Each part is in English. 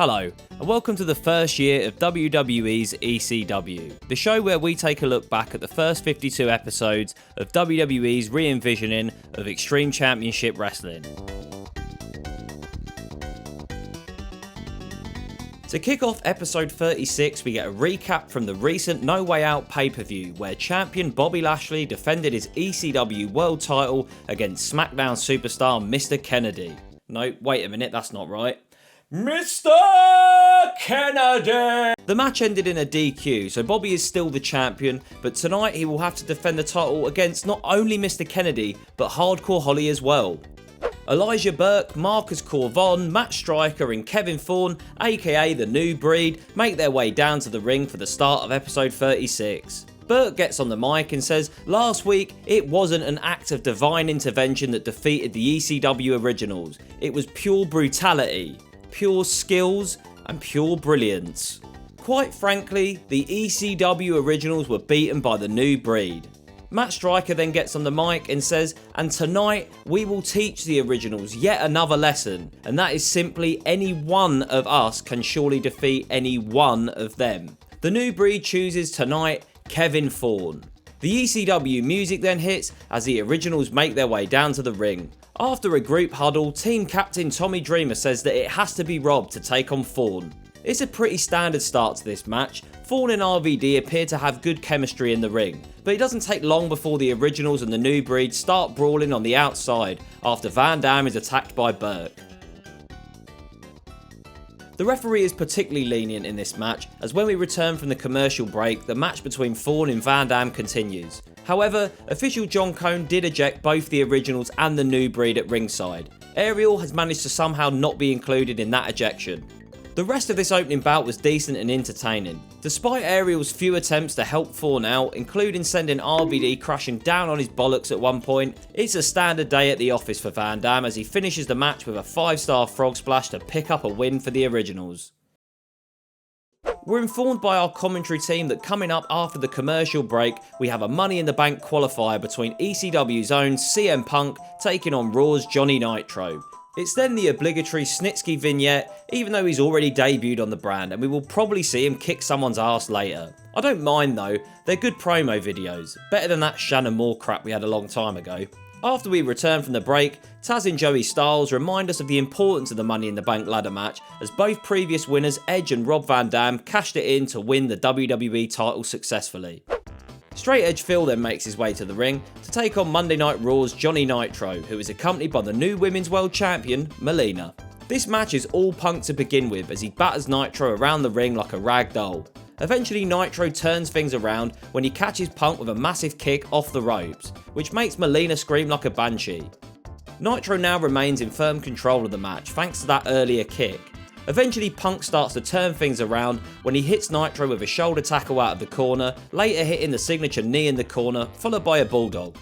Hello, and welcome to the first year of WWE's ECW, the show where we take a look back at the first 52 episodes of WWE's re-envisioning of Extreme Championship Wrestling. To kick off episode 36, we get a recap from the recent No Way Out pay-per-view, where champion Bobby Lashley defended his ECW world title against SmackDown superstar Mr. Kennedy. No, wait a minute, that's not right. Mr. Kennedy! The match ended in a DQ, so Bobby is still the champion, but tonight he will have to defend the title against not only Mr. Kennedy, but Hardcore Holly as well. Elijah Burke, Marcus Corvon, Matt Striker and Kevin Thorne, aka The New Breed, make their way down to the ring for the start of episode 36. Burke gets on the mic and says, last week it wasn't an act of divine intervention that defeated the ECW originals, it was pure brutality, pure skills and pure brilliance. Quite frankly, the ECW originals were beaten by the New Breed. Matt Striker then gets on the mic and says, and tonight we will teach the originals yet another lesson, and that is simply any one of us can surely defeat any one of them. The New Breed chooses tonight Kevin Thorne. The ECW music then hits as the originals make their way down to the ring. After a group huddle, team captain Tommy Dreamer says that it has to be Rob to take on Thorne. It's a pretty standard start to this match. Thorne and RVD appear to have good chemistry in the ring, but it doesn't take long before the originals and the New Breed start brawling on the outside after Van Dam is attacked by Burke. The referee is particularly lenient in this match, as when we return from the commercial break, the match between Thorne and Van Dam continues. However, official John Cone did eject both the originals and the New Breed at ringside. Ariel has managed to somehow not be included in that ejection. The rest of this opening bout was decent and entertaining. Despite Ariel's few attempts to help Thorne out, including sending RVD crashing down on his bollocks at one point, it's a standard day at the office for Van Dam as he finishes the match with a 5-star frog splash to pick up a win for the originals. We're informed by our commentary team that coming up after the commercial break, we have a Money in the Bank qualifier between ECW's own CM Punk taking on Raw's Johnny Nitro. It's then the obligatory Snitsky vignette, even though he's already debuted on the brand, and we will probably see him kick someone's ass later. I don't mind though, they're good promo videos, better than that Shannon Moore crap we had a long time ago. After we return from the break, Taz and Joey Styles remind us of the importance of the Money in the Bank ladder match, as both previous winners Edge and Rob Van Dam cashed it in to win the WWE title successfully. Straight Edge Phil then makes his way to the ring to take on Monday Night Raw's Johnny Nitro, who is accompanied by the new Women's World Champion, Melina. This match is all Punk to begin with as he batters Nitro around the ring like a rag doll. Eventually Nitro turns things around when he catches Punk with a massive kick off the ropes, which makes Melina scream like a banshee. Nitro now remains in firm control of the match thanks to that earlier kick. Eventually Punk starts to turn things around when he hits Nitro with a shoulder tackle out of the corner, later hitting the signature knee in the corner, followed by a bulldog.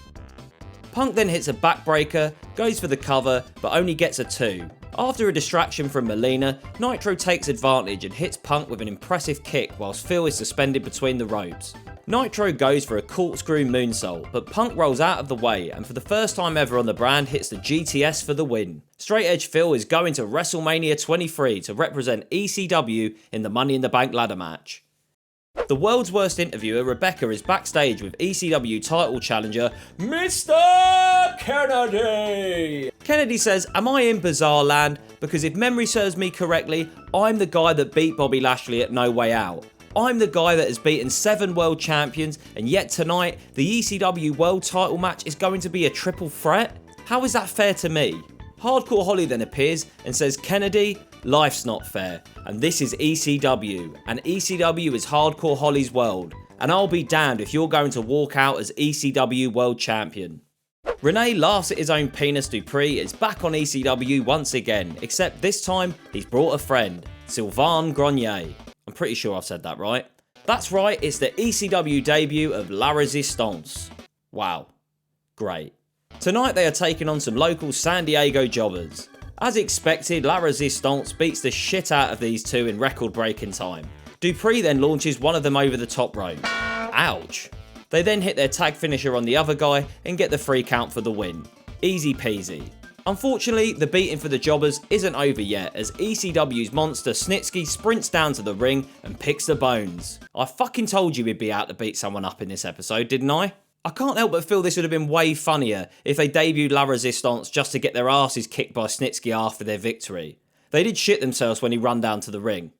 Punk then hits a backbreaker, goes for the cover, but only gets a 2. After a distraction from Melina, Nitro takes advantage and hits Punk with an impressive kick whilst Phil is suspended between the ropes. Nitro goes for a corkscrew moonsault, but Punk rolls out of the way and for the first time ever on the brand hits the GTS for the win. Straight Edge Phil is going to WrestleMania 23 to represent ECW in the Money in the Bank ladder match. The world's worst interviewer, Rebecca, is backstage with ECW title challenger, Mr. Kennedy! Kennedy says, am I in bizarre land? Because if memory serves me correctly, I'm the guy that beat Bobby Lashley at No Way Out. I'm the guy that has beaten 7 world champions, and yet tonight, the ECW world title match is going to be a triple threat? How is that fair to me? Hardcore Holly then appears and says, Kennedy, life's not fair, and this is ECW, and ECW is Hardcore Holly's world, and I'll be damned if you're going to walk out as ECW world champion. Renee laughs at his own penis. Dupree is back on ECW once again, except this time he's brought a friend, Sylvain Grenier. I'm pretty sure I've said that right. That's right, it's the ECW debut of La Resistance. Wow. Great. Tonight they are taking on some local San Diego jobbers. As expected, La Resistance beats the shit out of these two in record-breaking time. Dupree then launches one of them over the top rope. Ouch. They then hit their tag finisher on the other guy and get the free count for the win. Easy peasy. Unfortunately, the beating for the jobbers isn't over yet, as ECW's monster Snitsky sprints down to the ring and picks the bones. I fucking told you he'd be out to beat someone up in this episode, didn't I? I can't help but feel this would have been way funnier if they debuted La Resistance just to get their asses kicked by Snitsky after their victory. They did shit themselves when he run down to the ring.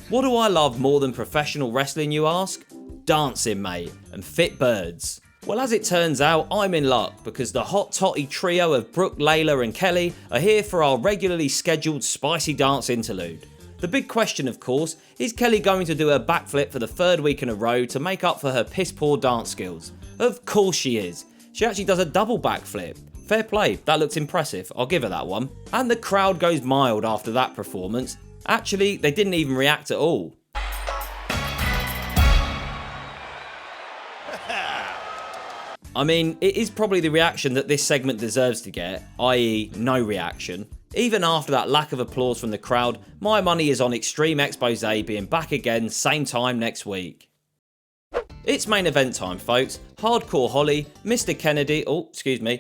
What do I love more than professional wrestling, you ask? Dancing, mate, and fit birds. Well, as it turns out, I'm in luck because the hot totty trio of Brooke, Layla and Kelly are here for our regularly scheduled spicy dance interlude. The big question, of course, is Kelly going to do her backflip for the 3rd week in a row to make up for her piss poor dance skills? Of course she is. She actually does a double backflip. Fair play, that looks impressive, I'll give her that one. And the crowd goes mild after that performance. Actually, they didn't even react at all. I mean, it is probably the reaction that this segment deserves to get, i.e. no reaction. Even after that lack of applause from the crowd, my money is on Extreme Expose being back again same time next week. It's main event time, folks. Hardcore Holly, Mr. Kennedy, Mr.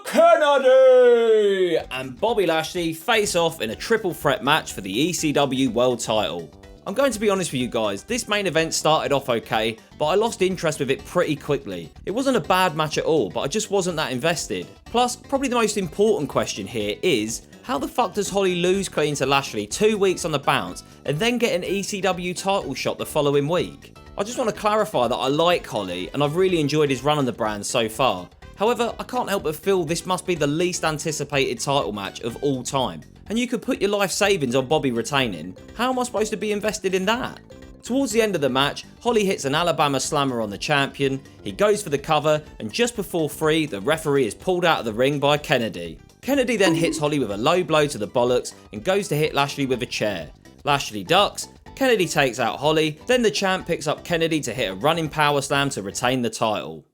Kennedy and Bobby Lashley face off in a triple threat match for the ECW World title. I'm going to be honest with you guys, this main event started off okay, but I lost interest with it pretty quickly. It wasn't a bad match at all, but I just wasn't that invested. Plus, probably the most important question here is, how the fuck does Holly lose clean to Lashley 2 weeks on the bounce and then get an ECW title shot the following week? I just want to clarify that I like Holly and I've really enjoyed his run on the brand so far. However, I can't help but feel this must be the least anticipated title match of all time. And you could put your life savings on Bobby retaining. How am I supposed to be invested in that? Towards the end of the match, Holly hits an Alabama slammer on the champion, he goes for the cover, and just before 3, the referee is pulled out of the ring by Kennedy. Kennedy then hits Holly with a low blow to the bollocks and goes to hit Lashley with a chair. Lashley ducks, Kennedy takes out Holly, then the champ picks up Kennedy to hit a running power slam to retain the title.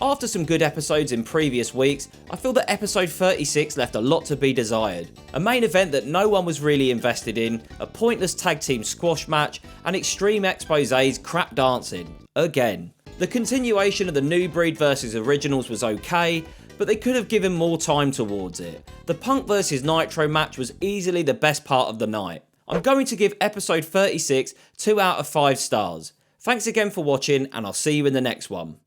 After some good episodes in previous weeks, I feel that episode 36 left a lot to be desired. A main event that no one was really invested in, a pointless tag team squash match, and Extreme Expose's crap dancing. Again. The continuation of the New Breed vs Originals was okay, but they could have given more time towards it. The Punk vs Nitro match was easily the best part of the night. I'm going to give episode 36 2 out of 5 stars. Thanks again for watching, and I'll see you in the next one.